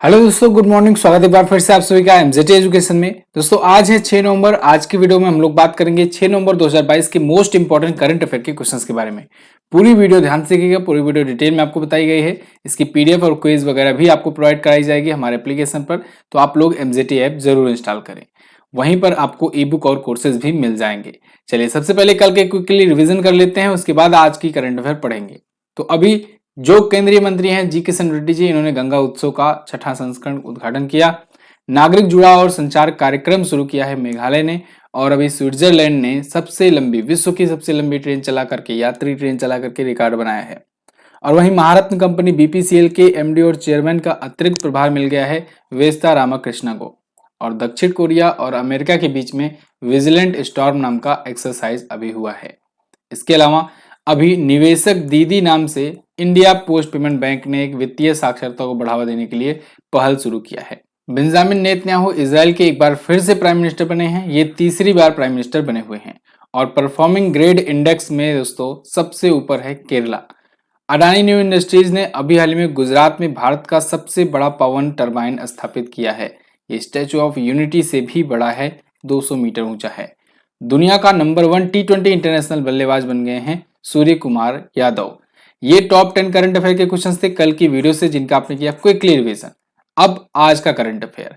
Hello दोस्तों, good morning. स्वागत है एक बार फिर से आप सभी का एमजेटी एजुकेशन में। दोस्तों आज है 6 नवंबर। आज की वीडियो में हम लोग बात करेंगे 6 नवंबर 2022 के मोस्ट इंपॉर्टेंट करंट अफेयर के क्वेश्चंस के बारे में। पूरी वीडियो ध्यान से देखिएगा, पूरी वीडियो डिटेल में आपको बताई गई है। इसकी पीडीएफ और क्विज वगैरह भी आपको प्रोवाइड कराई जाएगी हमारे एप्लीकेशन पर, तो आप लोग एमजेटी ऐप जरूर इंस्टॉल करें। वहीं पर आपको ई बुक और कोर्सेज भी मिल जाएंगे। चलिए सबसे पहले कल के क्विकली रिविजन कर लेते हैं, उसके बाद आज की करंट अफेयर पढ़ेंगे। तो अभी जो केंद्रीय मंत्री हैं जी किशन रेड्डी जी, इन्होंने गंगा उत्सव का छठा संस्करण उद्घाटन किया। नागरिक जुड़ाव और संचार कार्यक्रम शुरू किया है मेघालय ने। और अभी स्विट्जरलैंड ने विश्व की सबसे लंबी ट्रेन चला करके, यात्री ट्रेन चला करके रिकॉर्ड बनाया है। और वहीं महारत्न कंपनी बीपीसीएल के एमडी और चेयरमैन का अतिरिक्त प्रभार मिल गया है वेस्ता रामाकृष्णा को। और दक्षिण कोरिया और अमेरिका के बीच में विजिलेंट स्टॉर्म नाम का एक्सरसाइज अभी हुआ है। इसके अलावा अभी निवेशक दीदी नाम से इंडिया पोस्ट पेमेंट बैंक ने एक वित्तीय साक्षरता को बढ़ावा देने के लिए पहल शुरू किया है। बेंजामिन नेतन्याहू इजराइल के एक बार फिर से प्राइम मिनिस्टर बने हैं। ये तीसरी बार प्राइम मिनिस्टर बने हुए हैं। और परफॉर्मिंग ग्रेड इंडेक्स में दोस्तों सबसे ऊपर है केरला। अडानी न्यू इंडस्ट्रीज ने अभी हाल में गुजरात में भारत का सबसे बड़ा पवन टरबाइन स्थापित किया है। ये स्टैचू ऑफ यूनिटी से भी बड़ा है, 200 मीटर ऊंचा है। दुनिया का नंबर 1 टी20 इंटरनेशनल बल्लेबाज बन गए हैं सूर्य कुमार यादव। ये टॉप 10 करंट अफेयर के क्वेश्चन थे कल की वीडियो से, जिनका आपने किया क्विकली रिवीजन। अब आज का करंट अफेयर।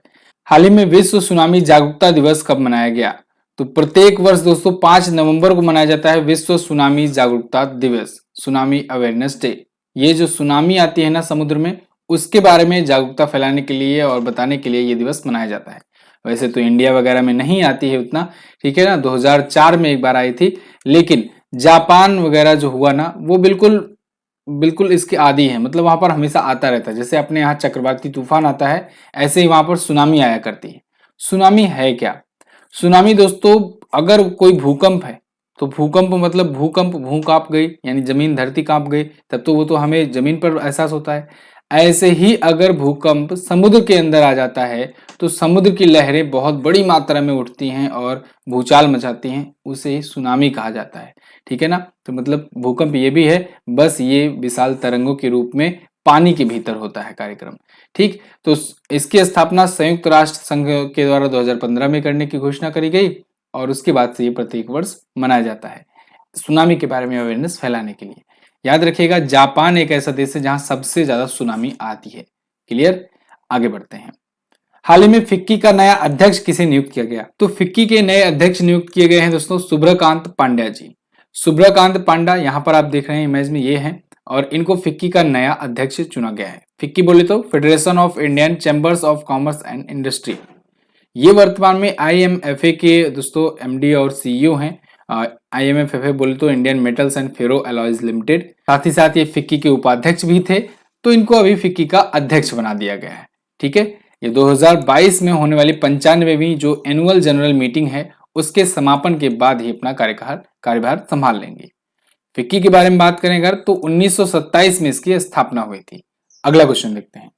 हाल ही में विश्व सुनामी जागरूकता दिवस कब मनाया गया? तो प्रत्येक वर्ष दोस्तों 5 नवंबर को मनाया जाता है विश्व सुनामी जागरूकता दिवस, सुनामी अवेयरनेस डे। ये जो सुनामी आती है ना समुद्र में, उसके बारे में जागरूकता फैलाने के लिए और बताने के लिए ये दिवस मनाया जाता है। वैसे तो इंडिया वगैरह में नहीं आती है उतना, ठीक है ना, 2004 में एक बार आई थी। लेकिन जापान वगैरह जो हुआ ना, वो बिल्कुल बिल्कुल इसके आदी है। मतलब वहां पर हमेशा आता रहता है। जैसे अपने यहाँ चक्रवाती तूफान आता है, ऐसे ही वहां पर सुनामी आया करती है। सुनामी है क्या? सुनामी दोस्तों, अगर कोई भूकंप है तो भूकंप मतलब भू कांप गई, यानी जमीन धरती कांप गई, तब तो वो तो हमें जमीन पर एहसास होता है। ऐसे ही अगर भूकंप समुद्र के अंदर आ जाता है तो समुद्र की लहरें बहुत बड़ी मात्रा में उठती हैं और भूचाल मचाती हैं, उसे ही सुनामी कहा जाता है। ठीक है ना। तो मतलब भूकंप ये भी है, बस ये विशाल तरंगों के रूप में पानी के भीतर होता है कार्यक्रम। ठीक, तो इसकी स्थापना संयुक्त राष्ट्र संघ के द्वारा 2015 में करने की घोषणा करी गई और उसके बाद से ये प्रत्येक वर्ष मनाया जाता है सुनामी के बारे में अवेयरनेस फैलाने के लिए। याद रखिएगा, जापान एक ऐसा देश है जहां सबसे ज्यादा सुनामी आती है। क्लियर। आगे बढ़ते हैं। हाल ही में फिक्की का नया अध्यक्ष किसे नियुक्त किया गया? तो फिक्की के नए अध्यक्ष नियुक्त किए गए हैं दोस्तों सुब्रकांत पांड्या जी। सुब्रकांत पांड्या यहाँ पर आप देख रहे हैं इमेज में, ये हैं। और इनको फिक्की का नया अध्यक्ष चुना गया है। फिक्की बोले तो federation of Indian chambers of commerce and industry. ये वर्तमान में आईएमएफए के दोस्तों एमडी और सीईओ हैं। आईएमएफए बोले तो Indian metals and ferro alloys limited. साथ ही साथ ये फिक्की के उपाध्यक्ष भी थे, तो इनको अभी फिक्की का अध्यक्ष बना दिया गया है। ठीक है। ये 2022 में होने वाली 95वीं जो एनुअल जनरल मीटिंग है, उसके समापन के बाद ही अपना कार्यभार संभाल लेंगे। फिक्की के बारे में बात करें अगर, तो 1927 में इसकी स्थापना हुई थी। अगला क्वेश्चन देखते हैं।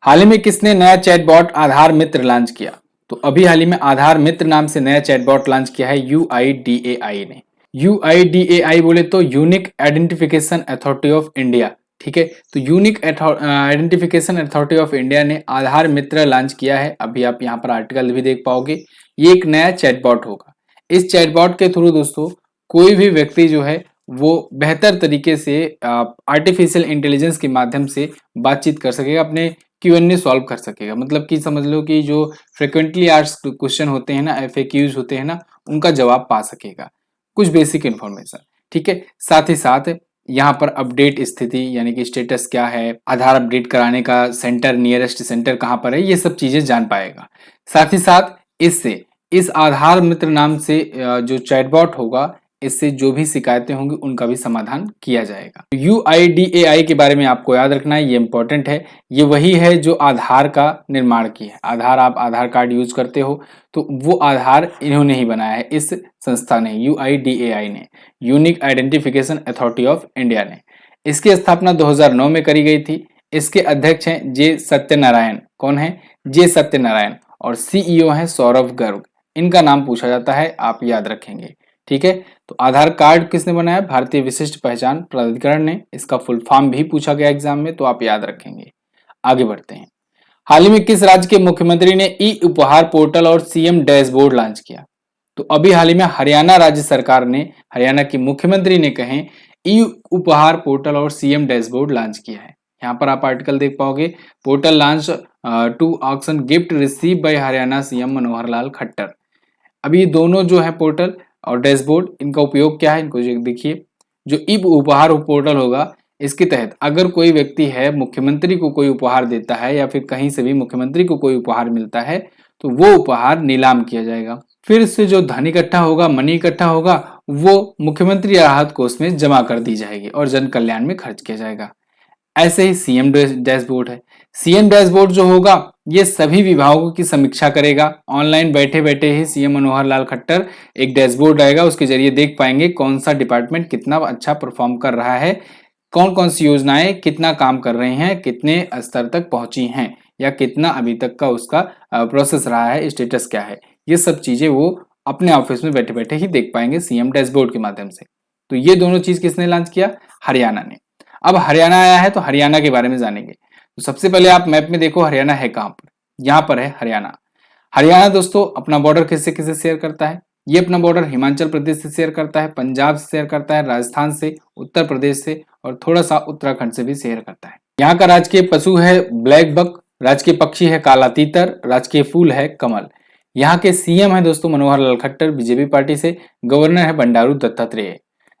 हाल ही में किसने नया चैटबॉट आधार मित्र लॉन्च किया? तो अभी हाल ही में आधार मित्र नाम से नया चैटबॉट लॉन्च किया है यूआईडीएआई ने। यूआईडीएआई बोले तो unique identification authority of India. ठीक है, तो unique identification authority of India ने आधार मित्र लॉन्च किया है। अभी आप यहाँ पर आर्टिकल भी देख पाओगे। ये एक नया चैटबॉट होगा। इस चैटबॉट के थ्रू दोस्तों कोई भी व्यक्ति जो है वो बेहतर तरीके से आर्टिफिशियल इंटेलिजेंस के माध्यम से बातचीत कर सकेगा, अपने क्यूएनए सॉल्व कर सकेगा। मतलब कि समझ लो कि जो फ्रिक्वेंटली आस्क्ड क्वेश्चन होते हैं ना, एफएक्यूज होते हैं ना, उनका जवाब पा सकेगा, कुछ बेसिक इन्फॉर्मेशन। ठीक है। साथ ही साथ यहाँ पर अपडेट स्थिति यानी कि स्टेटस क्या है, आधार अपडेट कराने का सेंटर, नियरेस्ट सेंटर कहाँ पर है, ये सब चीजें जान पाएगा। साथ ही साथ इस आधार मित्र नाम से जो चैटबॉट होगा, इससे जो भी शिकायतें होंगी उनका भी समाधान किया जाएगा। यूआईडीएआई के बारे में आपको याद रखना है, ये इंपॉर्टेंट है। ये वही है जो आधार का निर्माण की है। आप आधार कार्ड यूज करते हो, तो वो आधार इन्होंने ही बनाया है, इस संस्था ने, यूआईडीएआई ने, unique identification authority of India ने। इसकी स्थापना 2009 में करी गई थी। इसके अध्यक्ष हैं जे सत्यनारायण। कौन है? जे सत्यनारायण। और सीईओ है सौरभ गर्ग। इनका नाम पूछा जाता है, आप याद रखेंगे। ठीक है। तो आधार कार्ड किसने बनाया? भारतीय विशिष्ट पहचान प्राधिकरण ने। इसका फुल फॉर्म भी पूछा गया एग्जाम में, तो आप याद रखेंगे। आगे बढ़ते हैं। हाल ही में किस राज्य के मुख्यमंत्री ने ई उपहार पोर्टल और सीएम डैशबोर्ड लॉन्च किया? तो अभी हाल ही में हरियाणा राज्य सरकार ने, हरियाणा के मुख्यमंत्री ने कहें ई उपहार पोर्टल और सीएम डैशबोर्ड लॉन्च किया है। यहाँ पर आप आर्टिकल देख पाओगे, portal launch to auction gift receive by Haryana CM Manohar Lal Khattar. अभी ये दोनों जो है पोर्टल और डैशबोर्ड, इनका उपयोग क्या है, इनको देखिए। जो ई उपहार पोर्टल होगा, इसके तहत अगर कोई व्यक्ति है, मुख्यमंत्री को कोई उपहार देता है या फिर कहीं से भी मुख्यमंत्री को कोई उपहार मिलता है, तो वो उपहार नीलाम किया जाएगा। फिर से जो धन इकट्ठा होगा, मनी इकट्ठा होगा, वो मुख्यमंत्री राहत कोष में जमा कर दी जाएगी और जन कल्याण में खर्च किया जाएगा। ऐसे ही सीएम डैशबोर्ड है। सीएम डैशबोर्ड जो होगा, ये सभी विभागों की समीक्षा करेगा। ऑनलाइन बैठे बैठे ही सीएम मनोहर लाल खट्टर एक डैशबोर्ड आएगा, उसके जरिए देख पाएंगे कौन सा डिपार्टमेंट कितना अच्छा परफॉर्म कर रहा है, कौन कौन सी योजनाएं कितना काम कर रही हैं, कितने स्तर तक पहुंची हैं, या कितना अभी तक का उसका प्रोसेस रहा है, स्टेटस क्या है। ये सब चीजें वो अपने ऑफिस में बैठे बैठे ही देख पाएंगे सीएम डैशबोर्ड के माध्यम से। तो ये दोनों चीज किसने लॉन्च किया? हरियाणा ने। अब हरियाणा आया है तो हरियाणा के बारे में जानेंगे। तो सबसे पहले आप मैप में देखो हरियाणा है कहां पर। यहाँ पर है हरियाणा। हरियाणा दोस्तों अपना बॉर्डर किससे किससे शेयर करता है? ये अपना बॉर्डर हिमाचल प्रदेश से शेयर करता है, पंजाब से शेयर करता है, राजस्थान से, उत्तर प्रदेश से और थोड़ा सा उत्तराखंड से भी शेयर करता है। यहाँ का राजकीय पशु है ब्लैक बक, राजकीय पक्षी है काला तीतर, राजकीय फूल है कमल। यहाँ के सीएम है दोस्तों मनोहर लाल खट्टर बीजेपी पार्टी से, गवर्नर है बंडारू दत्तात्रेय।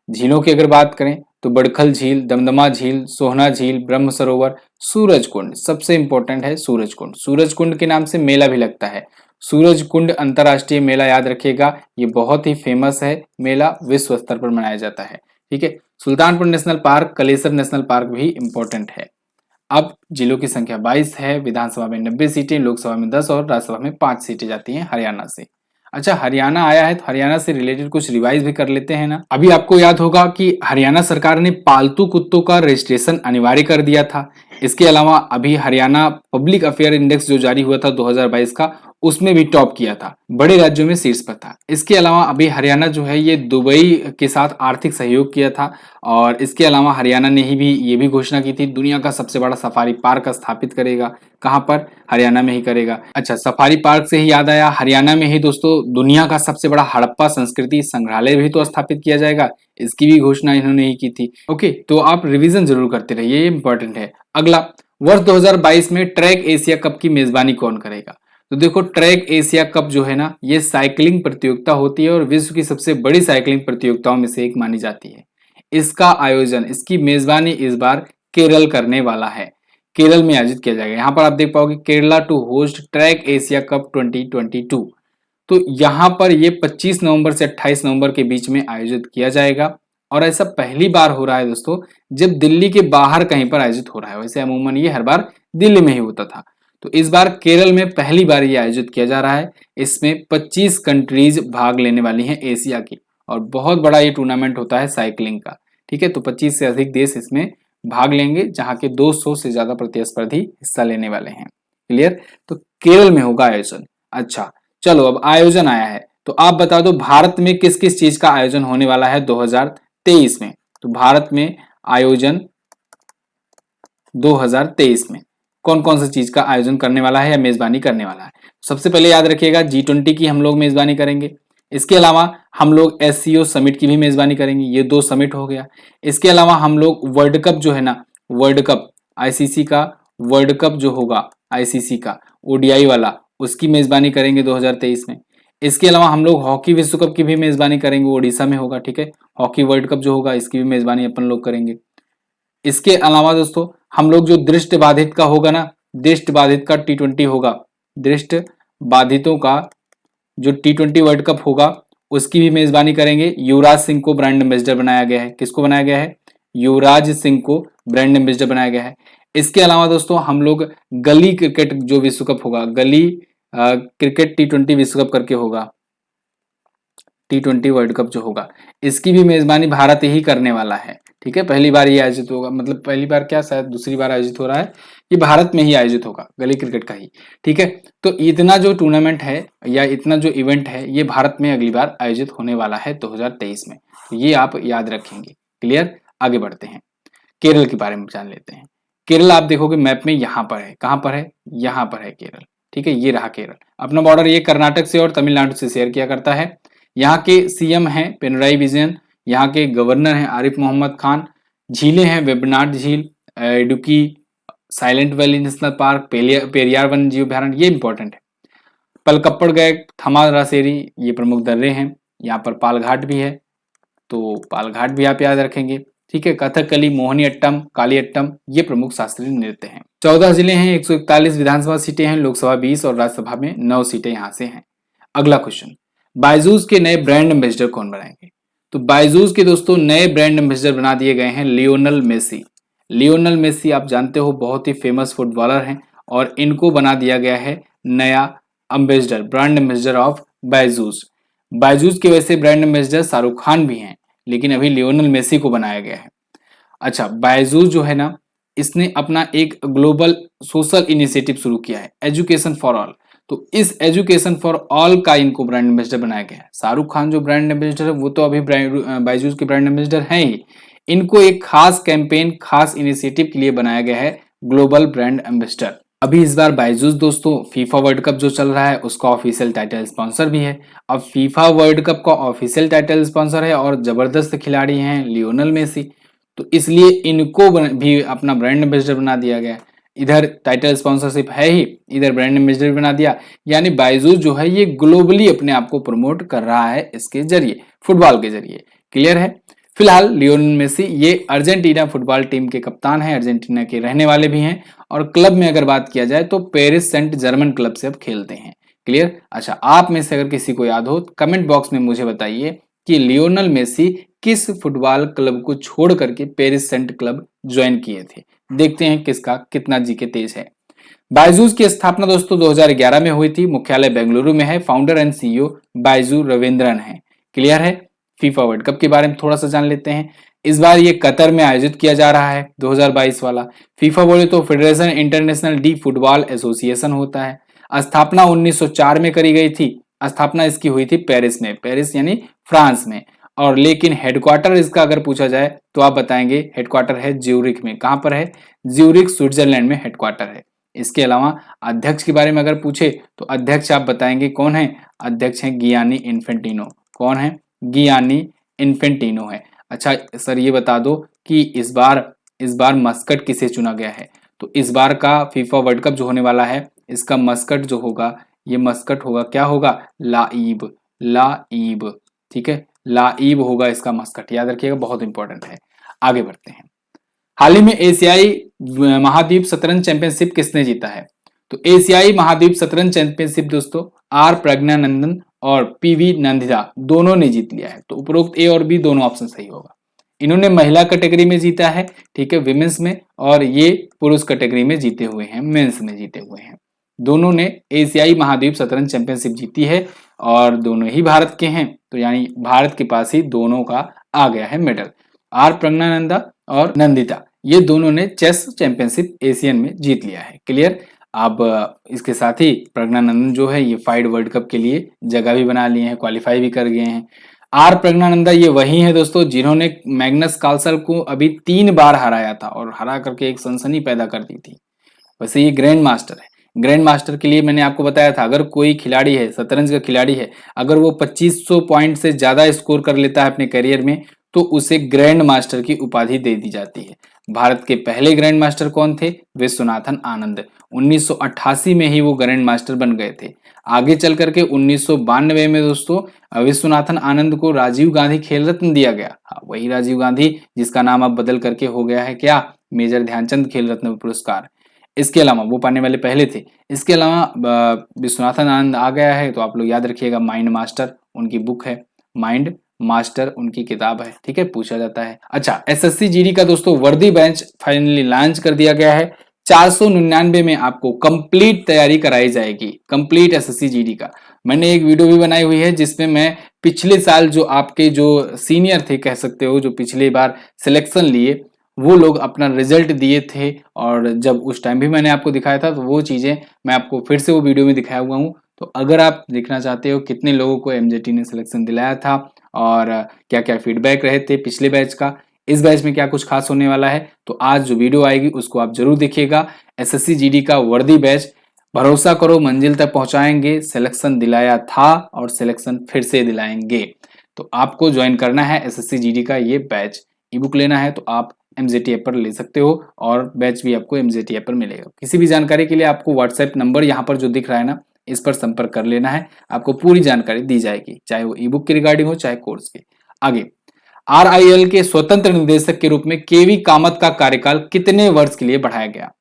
झीलों की अगर बात करें तो बड़खल झील, दमदमा झील, सोहना झील, ब्रह्म सरोवर, सूरज कुंड, सबसे इंपॉर्टेंट है सूरज कुंड। सूरज कुंड के नाम से मेला भी लगता है। सूरज कुंड अंतरराष्ट्रीय मेला याद रखिएगा, ये बहुत ही फेमस है मेला, विश्व स्तर पर मनाया जाता है। ठीक है। Sultanpur national park, Kalesar national park भी इंपॉर्टेंट है। अब जिलों की संख्या 22 है, विधानसभा में 90 सीटें, लोकसभा में 10 और राज्यसभा में 5 सीटें जाती हैं हरियाणा से। अच्छा, हरियाणा आया है तो हरियाणा से रिलेटेड कुछ रिवाइज भी कर लेते हैं ना। अभी आपको याद होगा कि हरियाणा सरकार ने पालतू कुत्तों का रजिस्ट्रेशन अनिवार्य कर दिया था। इसके अलावा अभी हरियाणा पब्लिक अफेयर इंडेक्स जो जारी हुआ था 2022 का, उसमें भी टॉप किया था, बड़े राज्यों में शीर्ष पर था। इसके अलावा अभी हरियाणा जो है ये दुबई के साथ आर्थिक सहयोग किया था, और इसके अलावा हरियाणा ने ही भी ये भी घोषणा की थी दुनिया का सबसे बड़ा सफारी पार्क स्थापित करेगा। कहां पर? हरियाणा में ही करेगा। अच्छा, सफारी पार्क से ही याद आया, हरियाणा में ही दोस्तों दुनिया का सबसे बड़ा हड़प्पा संस्कृति संग्रहालय भी तो स्थापित किया जाएगा। इसकी भी घोषणा इन्होंने ही की थी। ओके, तो आप रिवीजन जरूर करते रहिए, ये इंपॉर्टेंट है। अगला, वर्ष 2022 में ट्रैक एशिया कप की मेजबानी कौन करेगा? तो देखो, ट्रैक एशिया कप जो है ना, ये साइकिलिंग प्रतियोगिता होती है और विश्व की सबसे बड़ी साइकिलिंग प्रतियोगिताओं में से एक मानी जाती है। इसका आयोजन, इसकी मेजबानी इस बार केरल करने वाला है। केरल में आयोजित किया जाएगा। यहाँ पर आप देख पाओगे Kerala to host track Asia cup 2022। तो यहाँ पर ये 25 नवंबर से 28 नवंबर के बीच में आयोजित किया जाएगा, और ऐसा पहली बार हो रहा है दोस्तों जब दिल्ली के बाहर कहीं पर आयोजित हो रहा है। वैसे अमूमन ये हर बार दिल्ली में ही होता था, तो इस बार केरल में पहली बार ये आयोजित किया जा रहा है। इसमें 25 कंट्रीज भाग लेने वाली हैं एशिया की, और बहुत बड़ा ये टूर्नामेंट होता है साइकिलिंग का। ठीक है, तो 25 से अधिक देश इसमें भाग लेंगे, जहां के 200 से ज्यादा प्रतिस्पर्धी हिस्सा लेने वाले हैं। क्लियर? तो केरल में होगा आयोजन। अच्छा, चलो अब आयोजन आया है तो आप बता दो भारत में किस किस चीज का आयोजन होने वाला है 2023 में। तो भारत में आयोजन 2023 में कौन कौन सी चीज का आयोजन करने वाला है या मेजबानी करने वाला है? सबसे पहले याद रखिएगा G20 की हम लोग मेजबानी करेंगे। इसके अलावा हम लोग SCO समिट की भी मेजबानी करेंगे, ये 2 समिट हो गया। इसके अलावा हम लोग वर्ल्ड कप जो है ना, वर्ल्ड कप ICC का, वर्ल्ड कप जो होगा ICC का ODI वाला, उसकी मेजबानी करेंगे 2023 में। इसके अलावा हम लोग हॉकी विश्व कप की भी मेजबानी करेंगे, ओडिशा में होगा। ठीक है, हॉकी वर्ल्ड कप जो होगा इसकी भी मेजबानी अपन लोग करेंगे। इसके अलावा दोस्तों हम लोग जो दृष्टि बाधित का होगा ना, दृष्टि बाधित का T20 होगा, दृष्टि बाधितों का जो T20 वर्ल्ड कप होगा उसकी भी मेजबानी करेंगे। युवराज सिंह को ब्रांड एम्बेसडर बनाया गया है। किसको बनाया गया है? युवराज सिंह को ब्रांड एम्बेसडर बनाया गया है। इसके अलावा दोस्तों हम लोग गली क्रिकेट जो विश्व कप होगा, गली क्रिकेट T20 विश्व कप करके होगा, T20 वर्ल्ड कप जो होगा, इसकी भी मेजबानी भारत ही करने वाला है। ठीक है, पहली बार ये आयोजित होगा, मतलब पहली बार क्या, शायद दूसरी बार आयोजित हो रहा है, ये भारत में ही आयोजित होगा, गली क्रिकेट का ही। ठीक है, तो इतना जो टूर्नामेंट है या इतना जो इवेंट है ये भारत में अगली बार आयोजित होने वाला है 2023 में, तो ये आप याद रखेंगे। क्लियर? आगे बढ़ते हैं, केरल के बारे में जान लेते हैं। केरल आप देखोगे मैप में यहाँ पर है, कहाँ पर है, यहाँ पर है केरल, ठीक है, ये रहा केरल। अपना बॉर्डर ये कर्नाटक से और तमिलनाडु से शेयर किया करता है। यहाँ के सीएम हैं पिनराई विजयन, यहाँ के गवर्नर हैं आरिफ मोहम्मद खान। झीलें हैं वेम्बनाड झील, Idukki, silent valley national park, Periyar वन्य जीव अभयारण्य, ये इंपॉर्टेंट है। पलकप्पड़ गए, थमारासेरी, ये प्रमुख दर्रे हैं। यहाँ पर पालघाट भी है, तो पालघाट भी आप याद रखेंगे, ठीक है। कथकली, मोहिनी अट्टम, काली अट्टम, ये प्रमुख शास्त्रीय नृत्य हैं। 14 जिले हैं, 141 विधानसभा सीटें हैं, लोकसभा 20 और राज्यसभा में 9 सीटें यहाँ से हैं। अगला क्वेश्चन, बायजूस के नए ब्रांड एम्बेसडर कौन बनाएंगे? तो बायजूस के दोस्तों नए ब्रांड एम्बेसडर बना दिए गए हैं लियोनल मेसी। लियोनल मेसी आप जानते हो बहुत ही फेमस फुटबॉलर हैं और इनको बना दिया गया है नया ambassador, brand ambassador of Byju's. Byju's के वैसे ब्रांड एम्बेसडर शाहरुख खान भी हैं, लेकिन अभी लियोनल मेसी को बनाया गया है। अच्छा, बायजूस जो है ना, इसने अपना एक ग्लोबल सोशल इनिशिएटिव शुरू किया है, एजुकेशन फॉर ऑल। तो इस एजुकेशन फॉर ऑल का इनको ब्रांड एम्बेसडर बनाया गया है। शाहरुख खान जो ब्रांड एम्बेसडर है वो तो अभी बायजूस के ब्रांड एम्बेसडर हैं ही, इनको एक खास कैंपेन, खास इनिशिएटिव के लिए बनाया गया है ग्लोबल ब्रांड एम्बेसडर। अभी इस बार बायजूस दोस्तों फीफा वर्ल्ड कप जो चल रहा है उसका ऑफिशियल टाइटल स्पॉन्सर भी है। अब फीफा वर्ल्ड कप का ऑफिशियल टाइटल स्पॉन्सर है और जबरदस्त खिलाड़ी हैं लियोनल मेसी, तो इसलिए इनको भी अपना ब्रांड एम्बेसडर बना दिया गया। इधर टाइटल स्पॉन्सरशिप है ही, इधर ब्रांड एम्बेसडर बना दिया, यानी बायजूस जो है ये ग्लोबली अपने आप को प्रमोट कर रहा है इसके जरिए, फुटबॉल के जरिए। क्लियर है? फिलहाल लियोनेल मेसी ये अर्जेंटीना फुटबॉल टीम के कप्तान हैं, अर्जेंटीना के रहने वाले भी हैं और क्लब में अगर बात किया जाए तो पेरिस सेंट जर्मन क्लब से अब खेलते हैं। क्लियर? अच्छा, आप में से अगर किसी को याद हो कमेंट बॉक्स में मुझे बताइए कि लियोनेल मेसी किस फुटबॉल क्लब को छोड़ करके पेरिस सेंट क्लब ज्वाइन किए थे। देखते हैं किसका कितना जीके तेज है। बायजूस की स्थापना दोस्तों 2011 में हुई थी, मुख्यालय बेंगलुरु में है, founder and CEO Byju Raveendran है। क्लियर है? फीफा वर्ल्ड कप के बारे में थोड़ा सा जान लेते हैं। इस बार ये कतर में आयोजित किया जा रहा है 2022 वाला। फीफा बोले तो federation international D football association होता है। स्थापना 1904 में करी गई थी। स्थापना इसकी हुई थी पेरिस में, पेरिस यानी फ्रांस में। और लेकिन हेडक्वार्टर इसका अगर पूछा जाए तो आप बताएंगे हेडक्वार्टर है ज्यूरिख में। कहां पर है? ज्यूरिख स्विट्जरलैंड में हेडक्वार्टर है। इसके अलावा अध्यक्ष के बारे में अगर पूछे तो अध्यक्ष आप बताएंगे कौन है? अध्यक्ष है गियानी इन्फेंटिनो। कौन है? गियानी इन्फेंटिनो है। अच्छा सर ये बता दो कि इस बार मस्कट किसे चुना गया है? तो इस बार का फीफा वर्ल्ड कप जो होने वाला है इसका मस्कट जो होगा, ये मस्कट होगा, क्या होगा? लाइब, लाइब, ठीक है, लाइब होगा इसका मस्कट, याद रखिएगा, बहुत इंपॉर्टेंट है। आगे बढ़ते हैं। हाल ही में एशियाई महाद्वीप शतरंज चैंपियनशिप किसने जीता है? तो एशियाई महाद्वीप शतरंज चैंपियनशिप दोस्तों आर प्रज्ञानंदन और पीवी नंदिता दोनों ने जीत लिया है। तो उपरोक्त ए और बी दोनों ऑप्शन सही होगा। इन्होंने महिला कैटेगरी में जीता है, ठीक है, विमेंस में, और ये पुरुष कैटेगरी में जीते हुए हैं, मेंस में जीते हुए हैं। दोनों ने एशियाई महाद्वीप शतरंज चैंपियनशिप जीती है और दोनों ही भारत के हैं, तो यानी भारत के पास ही दोनों का आ गया है मेडल। आर प्रज्ञानंदा और नंदिता ये दोनों ने चेस चैंपियनशिप एशियन में जीत लिया है। क्लियर? अब इसके साथ ही प्रज्ञानंदन जो है ये फाइड वर्ल्ड कप के लिए जगह भी बना लिए हैं, क्वालिफाई भी कर गए हैं। आर प्रज्ञानंदा ये वही है दोस्तों जिन्होंने मैग्नस कार्लसन को अभी 3 बार हराया था और हरा करके एक सनसनी पैदा कर दी थी। वैसे ये ग्रैंड मास्टर है। ग्रैंड मास्टर के लिए मैंने आपको बताया था अगर कोई खिलाड़ी है, शतरंज का खिलाड़ी है, अगर वो 2500 पॉइंट से ज्यादा स्कोर कर लेता है अपने करियर में तो उसे ग्रैंड मास्टर की उपाधि दे दी जाती है। भारत के पहले ग्रैंड मास्टर कौन थे? विश्वनाथन आनंद। 1988 में ही वो ग्रैंड मास्टर बन गए थे। आगे चल करके 1992 में दोस्तों विश्वनाथन आनंद को राजीव गांधी खेल रत्न दिया गया। हाँ, वही राजीव गांधी जिसका नाम अब बदल करके हो गया है क्या? मेजर ध्यानचंद खेल रत्न पुरस्कार। इसके अलावा वो पाने वाले पहले थे। इसके अलावा विश्वनाथन आनंद आ गया है तो आप लोग याद रखिएगा माइंड मास्टर उनकी बुक है, माइंड मास्टर उनकी किताब है, ठीक है, पूछा जाता है। अच्छा, एसएससी जीडी का दोस्तों वर्दी बैच फाइनली लॉन्च कर दिया गया है। 499 में आपको कंप्लीट तैयारी कराई जाएगी, कंप्लीट एसएससी जीडी का। मैंने एक वीडियो भी बनाई हुई है जिसमें मैं पिछले साल जो आपके जो सीनियर थे कह सकते हो, जो पिछली बार सिलेक्शन लिए वो लोग अपना रिजल्ट दिए थे और जब उस टाइम भी मैंने आपको दिखाया था तो वो चीजें मैं आपको फिर से वो वीडियो में दिखाया हुआ हूँ। तो अगर आप देखना चाहते हो कितने लोगों को एमजेटी ने सिलेक्शन दिलाया था और क्या क्या फीडबैक रहे थे पिछले बैच का, इस बैच में क्या कुछ खास होने वाला है, तो आज जो वीडियो आएगी उसको आप जरूर देखिएगा। एसएससी जीडी का वर्दी बैच, भरोसा करो मंजिल तक पहुंचाएंगे, सिलेक्शन दिलाया था और सिलेक्शन फिर से दिलाएंगे। तो आपको ज्वाइन करना है एसएससी जीडी का ये बैच। ई बुक लेना है तो आप एमजेटी ऐप पर ले सकते हो और बैच भी आपको एमजेटी ऐप पर मिलेगा। किसी भी जानकारी के लिए आपको व्हाट्सएप नंबर यहाँ पर जो दिख रहा है ना, इस पर संपर्क कर लेना है, आपको पूरी जानकारी दी जाएगी, चाहे वो ई बुक की रिगार्डिंग हो चाहे कोर्स की। आगे, आरआईएल के स्वतंत्र निदेशक के रूप में केवी कामत का कार्यकाल कितने वर्ष के लिए बढ़ाया गया?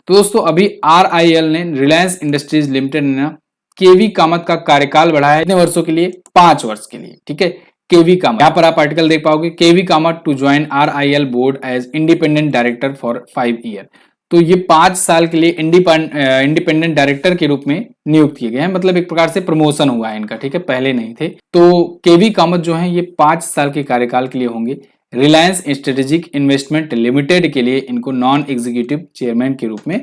तो दोस्तों अभी आरआईएल ने, रिलायंस इंडस्ट्रीज लिमिटेड ने केवी कामत का कार्यकाल बढ़ाया है कितने वर्षों के लिए? 5 वर्ष के लिए। ठीक है, केवी कामत, यहां पर आप आर्टिकल देख पाओगे, KV Kamath to join RIL board as independent director for 5 year. तो ये 5 साल के लिए इंडिपेंडेंट डायरेक्टर के रूप में नियुक्त किए गए हैं, मतलब एक प्रकार से प्रमोशन हुआ है इनका। ठीक है, पहले नहीं थे। तो केवी कामत जो है ये 5 साल के कार्यकाल के लिए होंगे। रिलायंस स्ट्रेटेजिक इन्वेस्टमेंट लिमिटेड के लिए इनको नॉन एग्जीक्यूटिव चेयरमैन के रूप में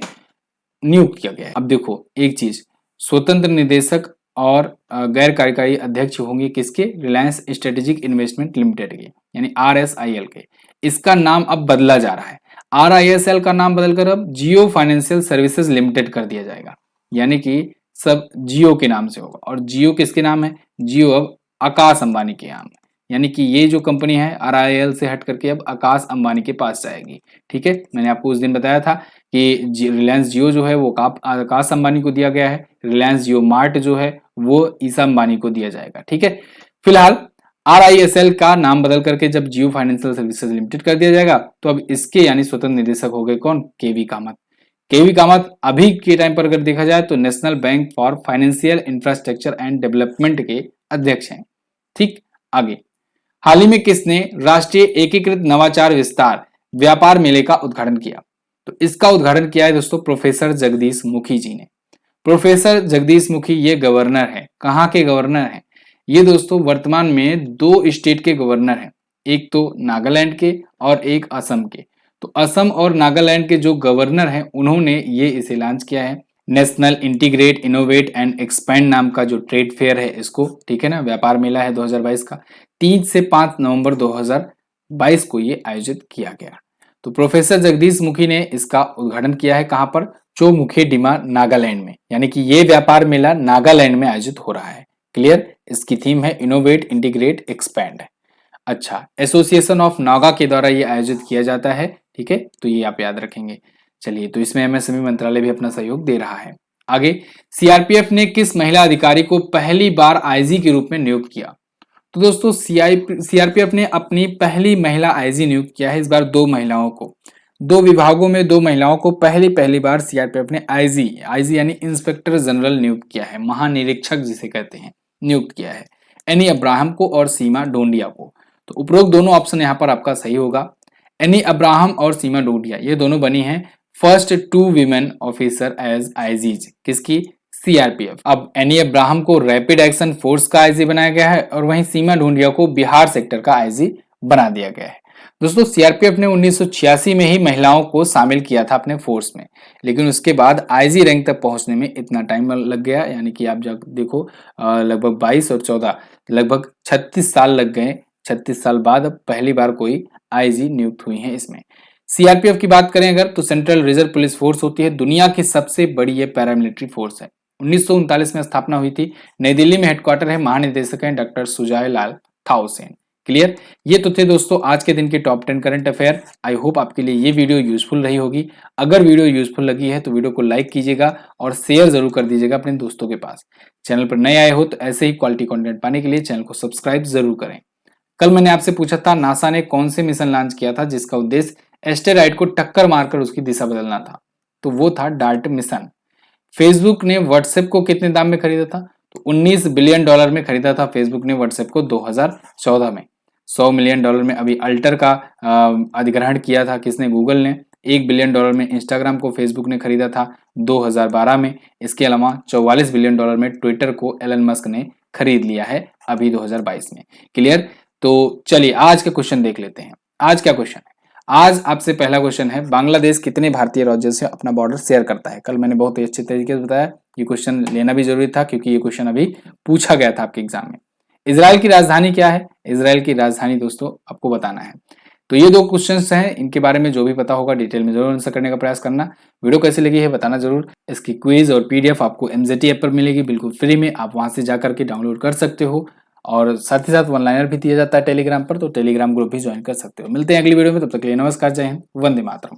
नियुक्त किया गया है। अब देखो एक चीज, स्वतंत्र निदेशक और गैर कार्यकारी अध्यक्ष होंगे किसके? रिलायंस स्ट्रेटेजिक इन्वेस्टमेंट लिमिटेड के, यानी आरएसआईएल के। इसका नाम अब बदला जा रहा है, आरआईएसएल का नाम बदलकर अब जियो फाइनेंशियल सर्विसेज लिमिटेड कर दिया जाएगा, यानी कि सब जियो के नाम से होगा। और जियो किसके नाम है? जियो अब आकाश अंबानी के नाम है, यानी कि ये जो कंपनी है आरआईएल से हट करके अब आकाश अंबानी के पास जाएगी। ठीक है, मैंने आपको उस दिन बताया था कि रिलायंस जियो जो है वो आकाश अंबानी को दिया गया है, रिलायंस जियो मार्ट जो है वो ईसा अंबानी को दिया जाएगा। ठीक है, फिलहाल आरआईएसएल का नाम बदल करके जब जियो फाइनेंशियल सर्विसेज लिमिटेड कर दिया जाएगा तो अब इसके यानी स्वतंत्र निदेशक हो गए कौन? केवी कामत। केवी कामत अभी के टाइम पर अगर देखा जाए तो national bank for financial infrastructure and development के अध्यक्ष हैं। ठीक, आगे, हाल ही में किसने राष्ट्रीय एकीकृत नवाचार विस्तार व्यापार मेले का उद्घाटन किया? तो इसका उद्घाटन किया है दोस्तों प्रोफेसर जगदीश मुखी जी ने। प्रोफेसर जगदीश मुखी ये गवर्नर है, कहाँ के गवर्नर हैं? ये दोस्तों वर्तमान में 2 स्टेट के गवर्नर हैं, एक तो नागालैंड के और एक असम के। तो असम और नागालैंड के जो गवर्नर हैं उन्होंने ये इसे लॉन्च किया है, national integrate innovate and expand नाम का जो ट्रेड फेयर है इसको। ठीक है ना, व्यापार मेला है 2022 का, 3 से 5 नवंबर 2022 को ये आयोजित किया गया। तो प्रोफेसर जगदीश मुखी ने इसका उद्घाटन किया है, कहां पर? चोमुखेडिमा नागालैंड में, यानी कि ये व्यापार मेला नागालैंड में आयोजित हो रहा है। क्लियर, इसकी थीम है इनोवेट इंटीग्रेट एक्सपैंड। अच्छा, एसोसिएशन ऑफ नागा के द्वारा ये आयोजित किया जाता है। ठीक है, तो ये आप याद रखेंगे। चलिए, तो इसमें एमएसएमई मंत्रालय भी अपना सहयोग दे रहा है। आगे, सीआरपीएफ ने किस महिला अधिकारी को पहली बार आईजी के रूप में नियुक्त किया? तो दोस्तों सीआरपीएफ ने अपनी पहली महिला आईजी नियुक्त किया है, इस बार 2 महिलाओं को, 2 विभागों में 2 महिलाओं को पहली बार सीआरपीएफ ने आईजी यानी इंस्पेक्टर जनरल नियुक्त किया है, महानिरीक्षक जिसे कहते हैं, नियुक्त किया है। एनी अब्राहम को और सीमा डोंडिया को। तो उपरोक्त दोनों ऑप्शन यहाँ पर आपका सही होगा। एनी अब्राहम और सीमा डोंडिया ये दोनों बनी हैं first 2 women officer as IGs, किसकी? सीआरपीएफ। अब एनी अब्राहम को रैपिड एक्शन फोर्स का आईजी बनाया गया है और वहीं सीमा ढूंढिया को बिहार सेक्टर का आईजी बना दिया गया है। दोस्तों सीआरपीएफ ने 1986 में ही महिलाओं को शामिल किया था अपने फोर्स में, लेकिन उसके बाद आईजी रैंक तक पहुंचने में इतना टाइम लग गया, यानी कि आप जब देखो लगभग 22 और 14 लगभग 36 साल लग गए। 36 साल बाद अब पहली बार कोई आईजी नियुक्त हुई है इसमें। सीआरपीएफ की बात करें अगर तो सेंट्रल रिजर्व पुलिस फोर्स होती है, दुनिया की सबसे बड़ी ये पैरामिलिट्री फोर्स है। 1939 में स्थापना हुई थी, नई दिल्ली में हेडक्वार्टर है, महानिदेशक हैं डॉक्टर सुजाय लाल थाउसेन। क्लियर, ये तो थे दोस्तों आज के दिन के top 10 current affair. I hope आपके लिए ये वीडियो यूजफुल रही होगी। अगर वीडियो यूजफुल लगी है तो वीडियो को लाइक कीजिएगा और शेयर जरूर कर दीजिएगा अपने दोस्तों के पास। चैनल पर नए आए हो तो ऐसे ही क्वालिटी कंटेंट पाने के लिए चैनल को सब्सक्राइब जरूर करें। कल मैंने आपसे पूछा था नासा ने कौन से मिशन लॉन्च किया था जिसका उद्देश्य एस्टेरॉइड को टक्कर मारकर उसकी दिशा बदलना था, तो वो था डार्ट मिशन। फेसबुक ने व्हाट्सएप को कितने दाम में खरीदा था? तो 19 बिलियन डॉलर में खरीदा था फेसबुक ने व्हाट्सएप को 2014 में। 100 मिलियन डॉलर में अभी अल्टर का अधिग्रहण किया था किसने? गूगल ने। 1 बिलियन डॉलर में इंस्टाग्राम को फेसबुक ने खरीदा था 2012 में। इसके अलावा 44 बिलियन डॉलर में ट्विटर को एलन मस्क ने खरीद लिया है अभी 2022 में। क्लियर, तो चलिए आज का क्वेश्चन देख लेते हैं। आज क्या क्वेश्चन है? आज आपसे पहला क्वेश्चन है, बांग्लादेश कितने भारतीय राज्यों से अपना बॉर्डर शेयर करता है? कल मैंने बहुत ही अच्छे तरीके से बताया, ये क्वेश्चन लेना भी जरूरी था क्योंकि ये क्वेश्चन अभी पूछा गया था आपके एग्जाम में। इजराइल की राजधानी क्या है? इजराइल की राजधानी दोस्तों आपको बताना है, तो ये 2 क्वेश्चंस हैं, इनके बारे में जो भी पता होगा डिटेल में जरूर आंसर करने का प्रयास करना। वीडियो कैसी लगी है बताना जरूर। इसकी क्विज और पीडीएफ आपको एमजेटी ऐप पर मिलेगी बिल्कुल फ्री में, आप वहां से जाकर के डाउनलोड कर सकते हो। और साथ ही साथ वन लाइनर भी दिया जाता है टेलीग्राम पर, तो टेलीग्राम ग्रुप भी ज्वाइन कर सकते हो। मिलते हैं अगली वीडियो में, तब तक के लिए नमस्कार, जय हिंद, वंदे मातरम।